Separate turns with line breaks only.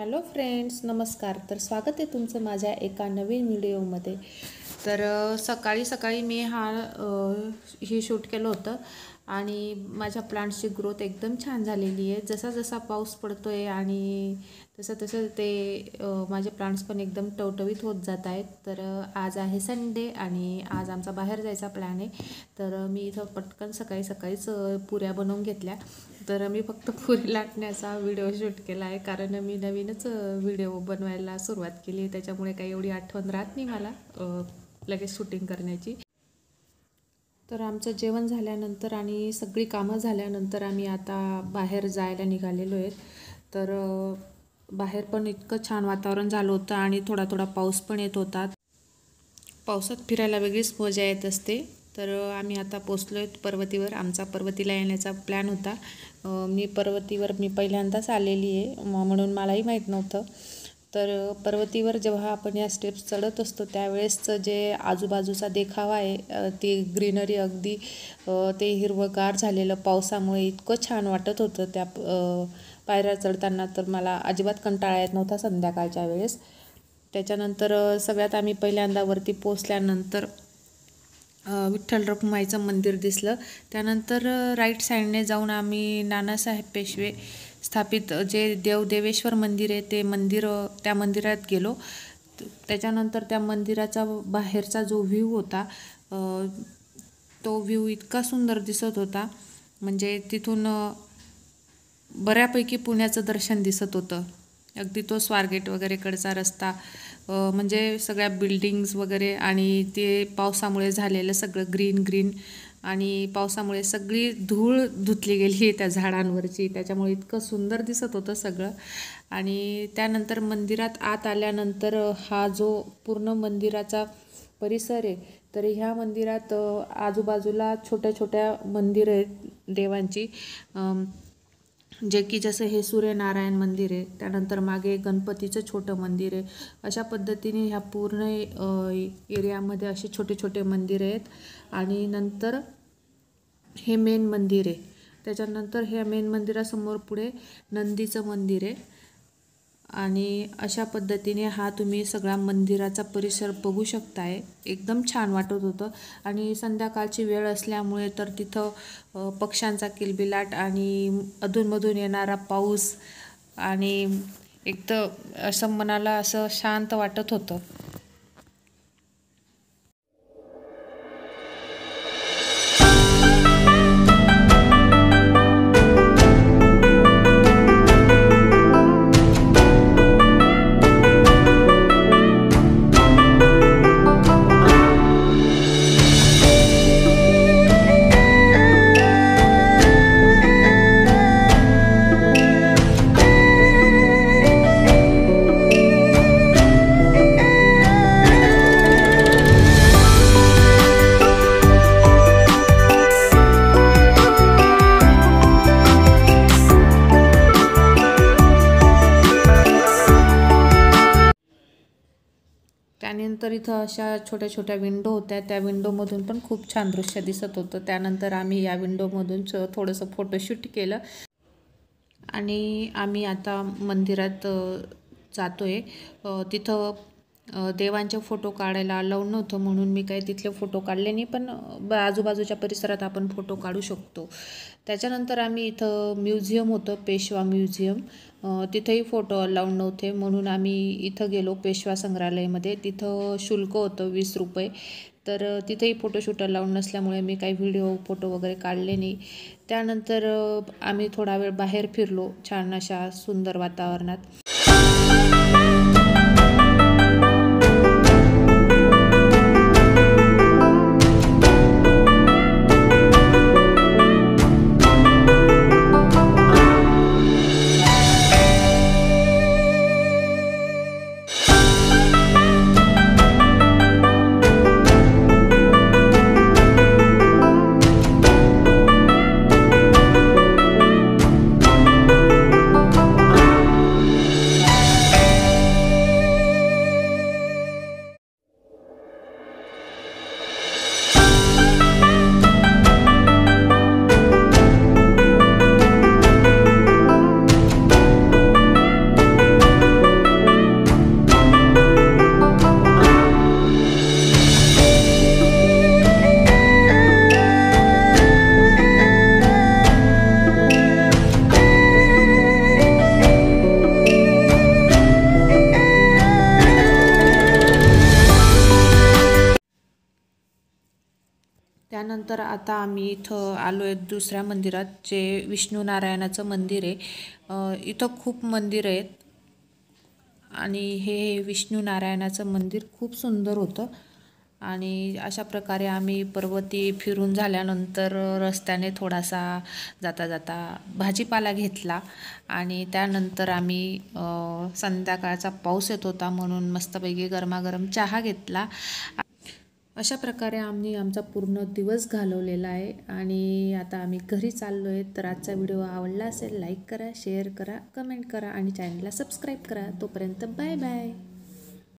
Hello friends, नमस्कार. तर स्वागत आहे तुमचं माझ्या एका नवीन व्हिडिओमध्ये. तर सकाळी सकाळी मी हे शूट केलं होतं आणि माझ्या प्लांट्सची ग्रोथ एकदम छान झालेली आहे. जसा जसा पाऊस पडतो आहे आणि तसं तसं ते माझे प्लांट्स पण एकदम टवटवीत होत जात आहेत. तर आज आहे संडे आणि आज आमचा बाहेर जायचा प्लॅन आहे. तर मी इथं पटकन सकाळी सकाळीच पुऱ्या बनवून घेतल्या. तर मी फक्त पुरी लाटण्याचा व्हिडिओ शूट केला आहे, कारण मी नवीनच व्हिडिओ बनवायला सुरुवात केली आहे. त्याच्यामुळे काही एवढी आठवण राहत नाही मला लगेच शूटिंग करण्याची. तर आमचं जेवण झाल्यानंतर आणि सगळी कामं झाल्यानंतर आम्ही आता बाहेर जायला निघालेलो आहेत. तर बाहेर पण इतकं छान वातावरण झालं होतं आणि थोडा थोडा पाऊस पण येत होता. पावसात फिरायला वेगळीच मजा येत असते. तर आम्ही आता पोचलो आहेत पर्वतीवर. आमचा पर्वतीला येण्याचा प्लॅन होता. मी पहिल्यांदाच आलेली आहे, म्हणून मलाही माहीत नव्हतं. तर पर्वतीवर जेव्हा आपण या स्टेप्स चढत असतो त्यावेळेसचं जे आजूबाजूचा देखावा आहे, ती ग्रीनरी अगदी ते हिरवंगार झालेलं पावसामुळे इतकं छान वाटत होतं त्या पायऱ्या चढताना. तर मला अजिबात कंटाळा येत नव्हता संध्याकाळच्या वेळेस. त्याच्यानंतर सगळ्यात आम्ही पहिल्यांदा वरती पोचल्यानंतर विठ्ठल रखुमाईचं मंदिर दिसलं. त्यानंतर राईट साईडने जाऊन आम्ही नानासाहेब पेशवे स्थापित जे देवेश्वर मंदिर आहे त्या मंदिरात गेलो. त्याच्यानंतर त्या मंदिराचा बाहेरचा जो व्ह्यू होता, तो व्ह्यू इतका सुंदर दिसत होता. म्हणजे तिथून बऱ्यापैकी पुण्याचं दर्शन दिसत होतं. अगदी तो स्वारगेट वगैरेकडचा रस्ता, म्हणजे सगळ्या बिल्डिंग्स वगैरे आणि ते पावसामुळे झालेलं सगळं ग्रीन आणि पावसामुळे सगळी धूळ धुतली गेली त्या झाडांवरची. त्याच्यामुळे इतकं सुंदर दिसत होतं सगळं. आणि त्यानंतर मंदिरात आत आल्यानंतर हा जो पूर्ण मंदिराचा परिसर आहे, तर ह्या मंदिरात आजूबाजूला छोट्या छोट्या मंदिरं आहेत देवांची, जे की जसं हे सूर्यनारायण मंदिर आहे. त्यानंतर मागे गणपतीचं छोटं मंदिर आहे. अशा पद्धतीने ह्या पूर्ण एरियामध्ये असे छोटे छोटे मंदिर आहेत. आणि नंतर हे मेन मंदिर आहे. त्याच्यानंतर ह्या मेन मंदिरासमोर पुढे नंदीचं मंदिर आहे. आणि अशा पद्धतीने हा तुम्ही सगळा मंदिराचा परिसर बघू शकताय. एकदम छान वाटत होतं. आणि संध्याकाळची वेळ असल्यामुळे तर तिथं पक्ष्यांचा किलबिलाट आणि अधूनमधून येणारा पाऊस आणि एकदम असं मनाला असं शांत वाटत होतं. त्यानंतर इथं अशा छोट्या छोट्या विंडो होत्या. त्या विंडोमधून पण खूप छान दृश्य दिसत होतं. त्यानंतर आम्ही या विंडोमधून थोडंसं फोटोशूट केलं आणि आम्ही आता मंदिरात जातो आहे. तिथं देवांचे फोटो काढायला अलाउड नव्हतं, म्हणून मी काही तिथले फोटो काढले नाही, पण आजूबाजूच्या परिसरात आपण फोटो काढू शकतो. त्याच्यानंतर आम्ही इथं म्युझियम होतं, पेशवा म्युझियम, तिथंही फोटो अलाउड नव्हते, म्हणून आम्ही इथं गेलो पेशवा संग्रहालयामध्ये. तिथं शुल्क होतं 20 रुपये. तर तिथेही फोटोशूट अलाउड नसल्यामुळे मी काही फोटो वगैरे काढले नाही. त्यानंतर आम्ही थोडा वेळ बाहेर फिरलो छान अशा सुंदर वातावरणात. त्यानंतर आता आम्ही इथं आलो आहे दुसऱ्या मंदिरात, जे विष्णू नारायणाचं मंदिर आहे. इथं खूप मंदिर आहेत आणि हे विष्णू नारायणाचं मंदिर खूप सुंदर होतं. आणि अशा प्रकारे आम्ही पर्वती फिरून झाल्यानंतर रस्त्याने थोडासा जाता जाता भाजीपाला घेतला आणि त्यानंतर आम्ही संध्याकाळचा पाऊस येत होता म्हणून मस्तपैकी गरमागरम चहा घेतला. अशा प्रकारे आम्ही आमचा पूर्ण दिवस घालवलेला आहे आणि आता आम्ही घरी चाललो आहे. तर आजचा व्हिडिओ आवडला असेल लाईक करा, शेअर करा, कमेंट करा आणि चॅनलला सबस्क्राईब करा. तोपर्यंत बाय बाय.